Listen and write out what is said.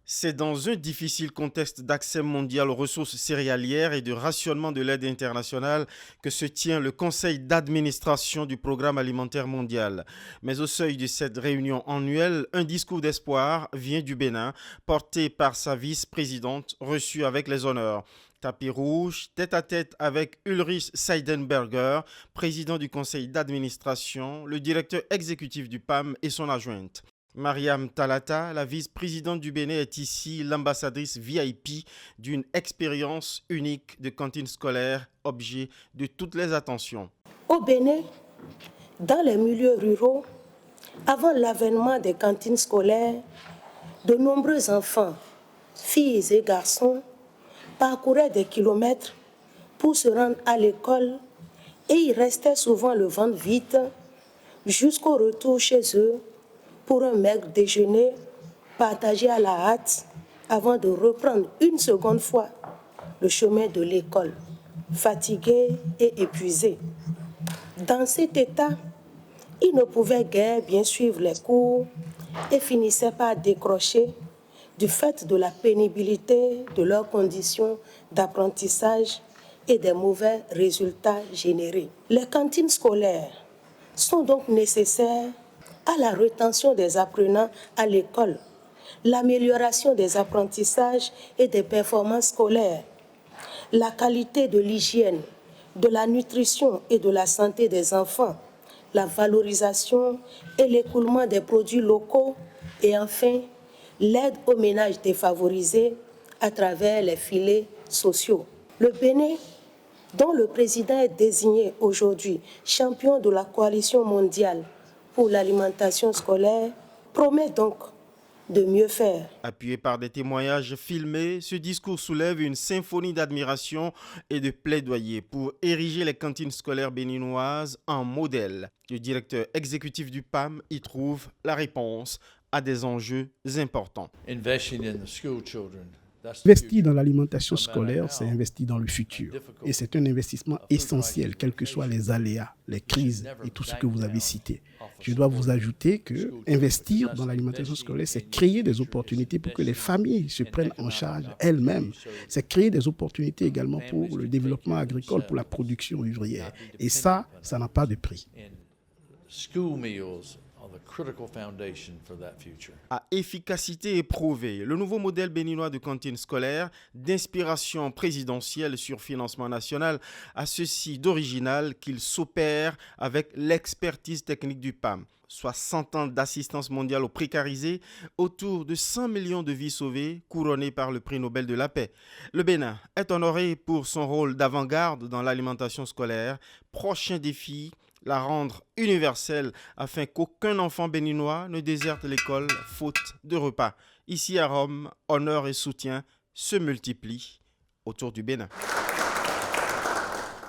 C'est dans un difficile contexte d'accès mondial aux ressources céréalières et de rationnement de l'aide internationale que se tient le conseil d'administration du programme alimentaire mondial. Mais au seuil de cette réunion annuelle, un discours d'espoir vient du Bénin, porté par sa vice-présidente, reçue avec les honneurs. Tapis rouge, tête à tête avec Ulrich Seidenberger, président du conseil d'administration, le directeur exécutif du PAM et son adjointe. Mariam Talata, la vice-présidente du Bénin, est ici l'ambassadrice VIP d'une expérience unique de cantine scolaire, objet de toutes les attentions. Au Bénin, dans les milieux ruraux, avant l'avènement des cantines scolaires, de nombreux enfants, filles et garçons, parcouraient des kilomètres pour se rendre à l'école et y restaient souvent le ventre vide jusqu'au retour chez eux pour un maigre déjeuner partagé à la hâte avant de reprendre une seconde fois le chemin de l'école, fatigués et épuisés. Dans cet état, ils ne pouvaient guère bien suivre les cours et finissaient par décrocher du fait de la pénibilité de leurs conditions d'apprentissage et des mauvais résultats générés. Les cantines scolaires sont donc nécessaires à la rétention des apprenants à l'école, l'amélioration des apprentissages et des performances scolaires, la qualité de l'hygiène, de la nutrition et de la santé des enfants, la valorisation et l'écoulement des produits locaux et enfin l'aide aux ménages défavorisés à travers les filets sociaux. Le Bénin, dont le président est désigné aujourd'hui champion de la coalition mondiale pour l'alimentation scolaire, promet donc de mieux faire. Appuyé par des témoignages filmés, ce discours soulève une symphonie d'admiration et de plaidoyer pour ériger les cantines scolaires béninoises en modèle. Le directeur exécutif du PAM y trouve la réponse à des enjeux importants. Investir dans l'alimentation scolaire, c'est investir dans le futur. Et c'est un investissement essentiel, quels que soient les aléas, les crises et tout ce que vous avez cité. Je dois vous ajouter que investir dans l'alimentation scolaire, c'est créer des opportunités pour que les familles se prennent en charge elles-mêmes. C'est créer des opportunités également pour le développement agricole, pour la production ouvrière. Et ça n'a pas de prix. À efficacité éprouvée, le nouveau modèle béninois de cantine scolaire, d'inspiration présidentielle sur financement national, a ceci d'original qu'il s'opère avec l'expertise technique du PAM. 60 ans d'assistance mondiale aux précarisés, autour de 100 millions de vies sauvées, couronnées par le prix Nobel de la paix. Le Bénin est honoré pour son rôle d'avant-garde dans l'alimentation scolaire. Prochain défi, la rendre universelle afin qu'aucun enfant béninois ne déserte l'école faute de repas. Ici à Rome, honneur et soutien se multiplient autour du Bénin.